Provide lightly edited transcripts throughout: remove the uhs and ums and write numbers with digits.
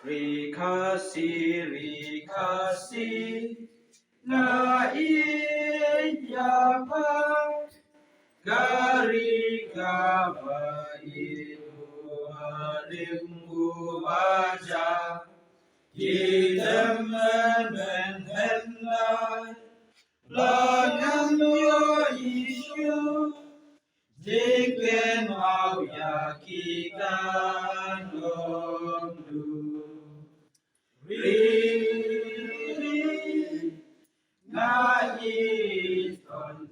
Rikasi na iyapa garika itu harimbu aja Yemen hendak Langam yo isu Jiken mau yakikan londu Ngai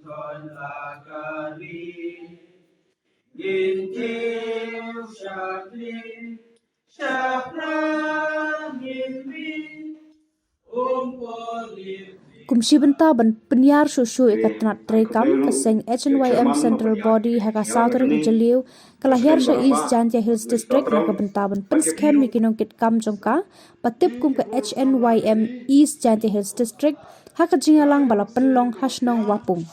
ton lagari Gintiu syapran gimbi Kumsi benta ban penyiar susu ikatnat rekam keseng HNYM Central Body haka Southern Ujaliu kalahir sa East Jantia Hills District haka benta ban penskem mikinong kitkam jongka patip kum ke HNYM East Jantia Hills District haka jingalang bala penlong hasnong wapung.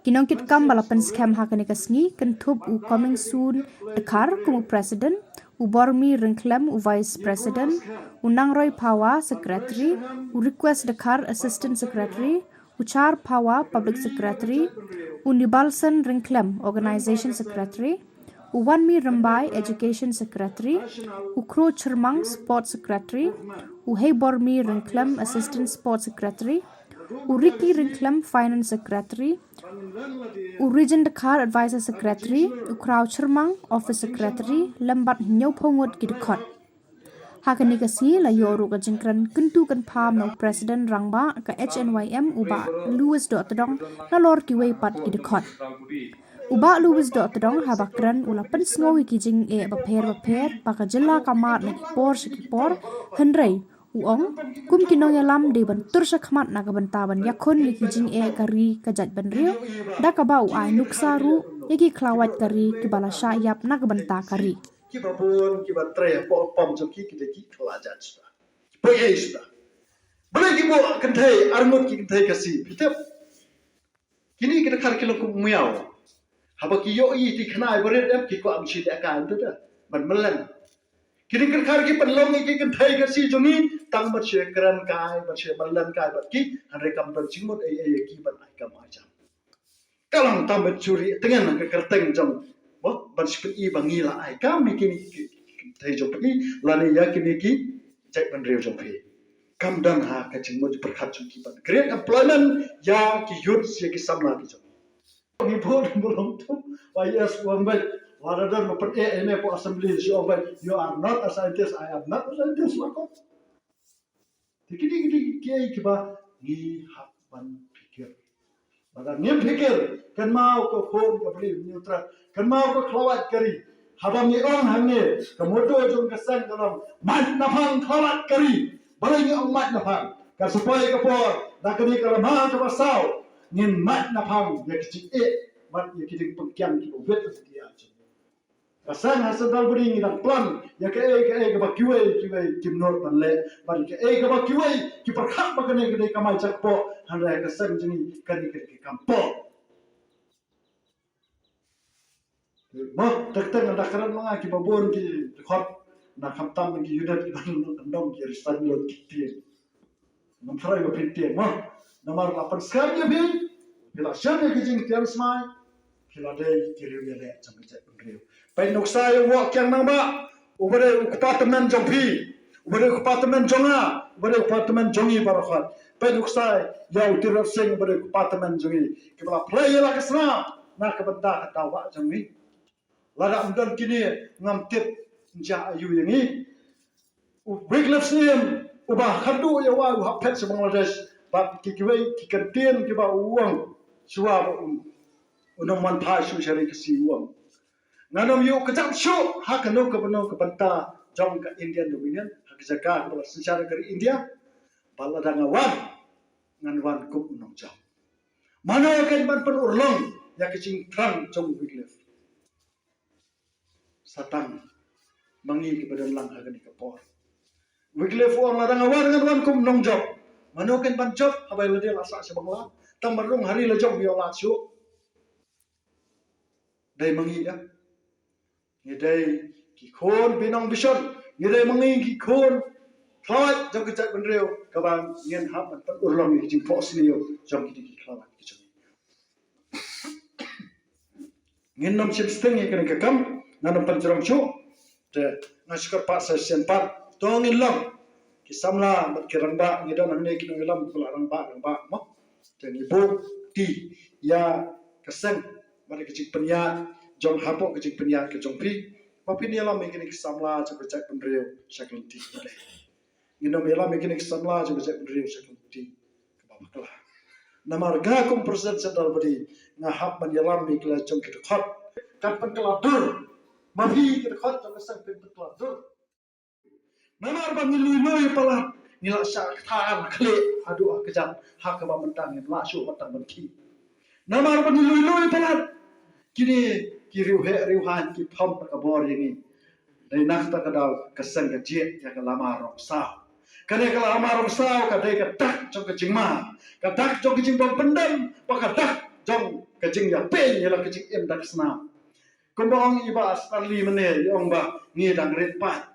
Kinong kitkam bala penskem haka nikasngi kentup u coming soon dekar kumu president Ubormi Ringklem, Vice President, Unangroy Pawa, Secretary, Request Dakar, Assistant Secretary, Uchar Pawa, Public Secretary, Unibalsan Ringklem, Organization Secretary, Uwanmi Rambai, Education Secretary, Ukro Chermang, Sport Secretary, Uheibormi Ringklem, Assistant Sport Secretary, Uriki Ringklem, Finance Secretary, Region Dakar Advisor Secretary, Ukraw Chermang, Office Secretary, Lambat Nyopongod Gidkot. Hakani kasi la yoru ka jingkran kentu kan pam no President Rangba ka HNYM uba Louis Dotdong na lor kiway pat Gidkot. Uba Louis Dotdong habakran ula pensngowi kijing baper paka jela kamar na kipor henrei uong kum kinong yalam de ban tursa khamat na kabantaban yakon kijing kari kajat banrio da kabau ai nuksaru yaki klawat kari kibala syayap na kabanta kari kibabun kibatray po pam joki kideki klajat sudah boye sudah boleh kibo kentai armut ki kentai kasi pitep kini kita kar kilo ku muyau habaki yo i ti khnai bore dem ki ko amshi da kan tu da ban melan kini kar ki penlong ki kentai kasi jongi tang bat shekran kai bat she melan kai bat ki hanre kam ban jingmot ki ban ai kam aja kalang tam bat curi tengan ke kerteng jong ban shpin i bangi la ai kam kini thai jo pi lani ya kini ki jai ban reu jong phi kam dan ha ka jingmot perkhat jong ki ban great employment ya ki youth se ki samla ki jong ni phone bolong tu yes wambai rather than put a for assembly you are not a scientist I am not a scientist lako Dikini kiba ni hak ban pikir. Maka ni pikir kan mau ko phone ko beli neutra kan mau ko klawat kari. Habam ni ong hangne kemodo jong kesang dalam mat napang klawat kari. Balai ni ong mat napang. Kan supaya ko por dak ni kalau ma ko pasau ngin mat napang ya kecik mat ya kecik pengkian ki wet dia. Kasan hasil dal beri ni dan plan ya ke bakiwe kimnot panle bari ke bakiwe ki perkhat bagane ke kamai cakpo handai kasan jeni kani ke kampo mo tak ada karan manga ki babon ki khot na khamtam ki yudat ki ndom ki ristan lot ki nam farai ba pintie mo namar 8 skam je bin bila shan ki jing tian smai kila dei ki riu le chamai cak riu Pai nuksa yang wak yang nama, ubare departemen jompi, ubare departemen jonga, ubare departemen jongi barakat. Pai nuksa yang utirap sing ubare departemen jongi. Kepala play lah kesana, nak kebentar ketawa jongi. Lada amdan kini ngamtip njah ayu yang ini. Wiglef siem, ubah khadu ya wa hapet se Bangladesh, bab kikiwei kikantin kiba uang, suap unang manpai su syari kesi uang. Nanam yu kejap syuk hak kanu ke benar ke banta jom ke Indian Dominion hak jaga kepada secara dari India bala dangawan nganwan kup unong jam mana kan ban pen urlong ya kecing trang jom Wiglef satang mangi kepada lang hak ni kapor Wiglef orang la dangawan nganwan kup unong jam mana kan ban job habai le dia lasak sebangla tang marung hari le job biolat syuk dai mangi ya Ngedai ki khon binong bishon ngirai mangi khon khawat jong kecak benreu kabang ngien hap man urlong ni jing pos liu jong ki khawat ki jong ngin nom sim steng ni kan kam nanam panjrong chu te naskar pa sa sen pa tong in long ki samla mat ki rangba ngidan ang ne ki ngilam kula rangba mo te ni bo ti ya kaseng mari ki penya jong hapo ki penya ki jong pi papi ni lam ki samla chu kecak benreu sakal ti nginom ela mekinik samla jo jek driu sekunti kabakla namar ga kum persen sedal bodi nga hap man yalam mikla jong kit khot kan pan kala dur mafi kit khot jong sang pin kala dur namar bang lui pala nila sa than khle adu akjam hak ba mentang la su matang benki namar bang lui pala kini riu han ki pham ka bor yani dai nak ta kadal kasang ka jet ya ka lama rong sa kadai ka lama rong sa kadai ka tak jong ka jingma ka tak jong ka jing bang pendam pa ka tak jong ka jing ya pen ya la ka jing em dak sna kumbang iba astarli mene yong ba ngi dang ret pa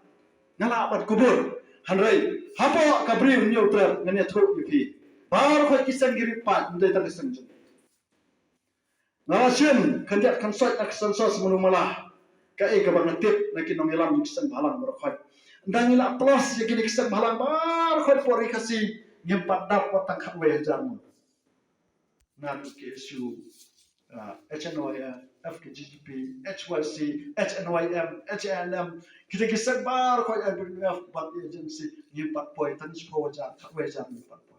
ngala bat kubur hanrai hapo ka briu nyu tra ngene thu yu bar khoi kisang giri pa ndai ta kisang jong Nasim kandiat kan soi aksan sos menumala ka ka bangatip na kinongilam yung kisang balang barakhoi ndang ila plus ya kini kisang balang bar khoi pori kasi nyempat dap watang khatwe jamu na ki isu HNOIM FKGP HYC HNYM HNM kita kisang bar khoi IWF bat agency nyempat poi tan pro ja khatwe jam nyempat poi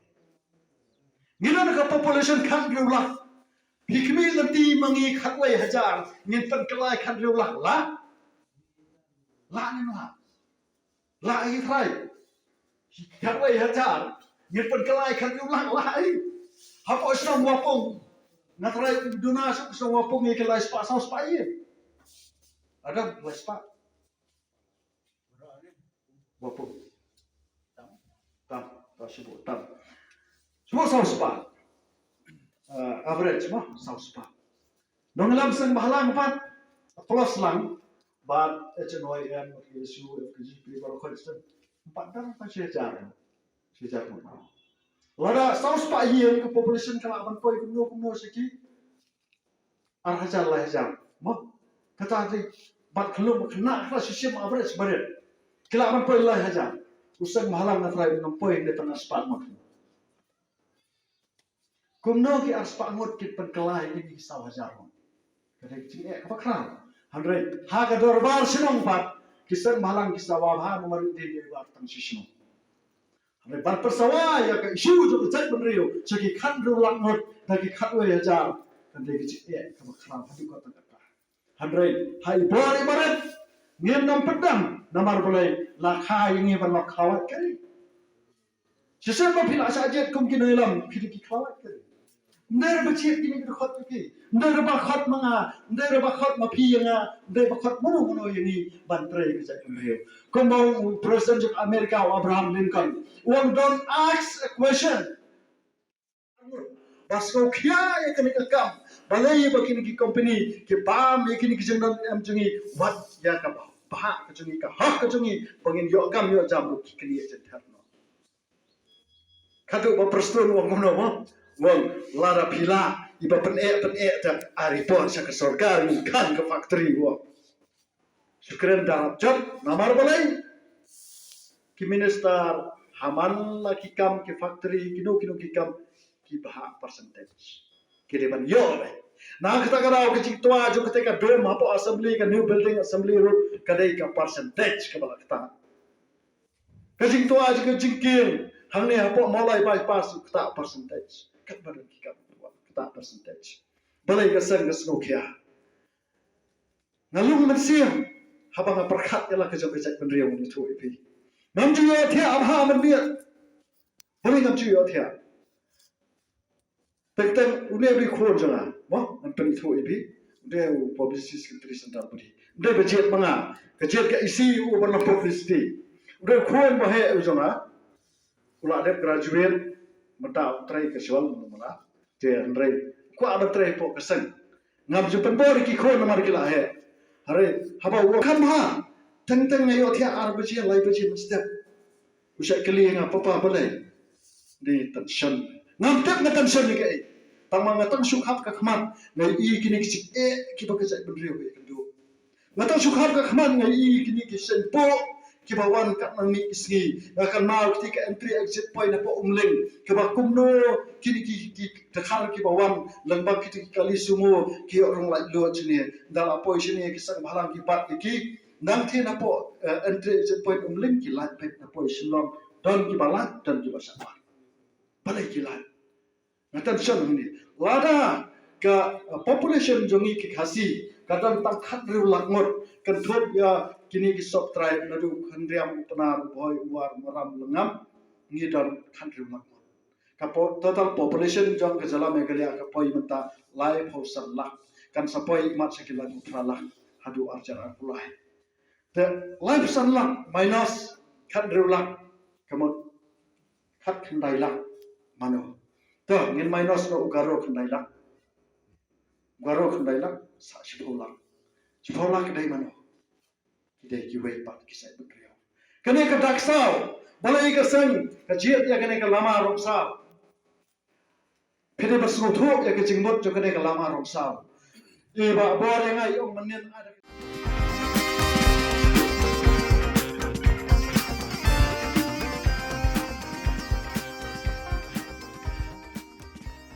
ngina ka population kan grulah hikmi lati mangi khatwai hajar ngin pan kalai khan riu la ni la ai thai khatwai hajar ngin pan kalai khan riu la ai hapo snom wapong na thai duna snom wapong ngi kalai spa sau spa ye ada la spa wapong tam sibu tam semua sau spa average mah saus pa. Dong lam sang bahalang pat plus lang bat HNYM isu FKGP baru konsisten 4 dar pa sejar mo. Lada saus pa yen ke population kala ban poi kumno siki hajar lah hajar mo kata di bat kelum kena kala sistem average baret kala ban poi lah hajar usang bahalang na try ng poi de tengah spat mo. Kumno ki aspa ngot ki penkelai ini saw hajar mo. Kadai cing kapakran. Handrai ha ka dorbar sinong pat kisan malang kisawa ha nomor di bar tang sisno. Handrai bar persawa ya ka isu jo cek benrio segi khan rulang ngot dagi khatwe hajar kadai cing kapakran hadi ko ta kata. Handrai hai bori barat ngem nam pedam namar bolai la khai ngi ban lak khawat kari. Sisen ba pila sajet kum kinoilam phidi ki khawat kari. Ndai bachet kini khot ki ndai ba khot manga ndai ba khot ma phi nga ndai ba khot mono yani ban trai ki jai kumreu kombo president of America Abraham Lincoln one don't ask a question basko khia ye kini ka kam balai ba kini ki company ki pam ye kini ki jengdan am jungi wat ya ka ba ka jungi ka ha ka jungi pangin yo kam yo jam ki kini ye tharno khatu ba prestun wong mono mo wong lara pila iba pen ta report sa kesorgar kan ke factory wong syukran dalam job namar balai ki minister haman la ki kam ki factory kino ki kam ki bah percentage kireban yo na kata karau ki tua jo ketika dom apa assembly ka new building assembly road kadai ka percentage ka bala kata ka tua jo jingkil hangne apa mulai bypass kata percentage kat badan kita kata percentage balai kasang kasno kia ngalung mensiam habang perkat ialah kejap-kejap penriau ni tu ipi namju yo thia abha man bia balai namju yo thia tekten une bri khon janga mo antoni tu ipi de publicity secretary central budi de budget manga budget ka isi u barna publicity de khon bahe janga ula de graduate mata trai ke soal mula je andrai ko ada trai po keseng ngam ju penbor ki khon mar ki la he hare haba wo kham ha teng ngayo thia arbiji lai biji step usai kali nga papa balai di tension ngam tak na tension ni kai tamang ngatang sukhat ka khman ngai i kini sik ki ba ka sai bendrio ke kendo ngatang sukhat ka khman ngai i kini ki sen po ki ba wan ka nang mi isngi akan mau ki ka entry exit point na po umling ki ba kumno kini ki ta khar ki ba wan langbang ki kali sumo ki orang lai lo chini dala po chini ki sang bhalang ki bat ki nang the na po entry exit point umling ki lai pet na po silong don ki balat dan ki ba balai ki lai ngatan syon ni lada ka population jongi ki khasi kadang tak khat riu lakmot kan thot ya kini ki sop tribe na du khandriam upnar boy war maram langam ngi dan khat riu lakmot ka total population jong ka jala megalia ka poi menta lai phausan lak kan sapoi mat sekilan utra lak hadu arjar apulai the life san lak minus khat riu lak kamot khat khandai lak mano to ngin minus no ugaro khandai lak sa sipol lak dai mano kidai ki wei pat ki sai bukriyo kane ka daksau balai ka sang ka jiat ya kane ka lama roksau phede basro tho ya ka jingbot jo kane ka lama roksau e ba bore ngai ong manen ada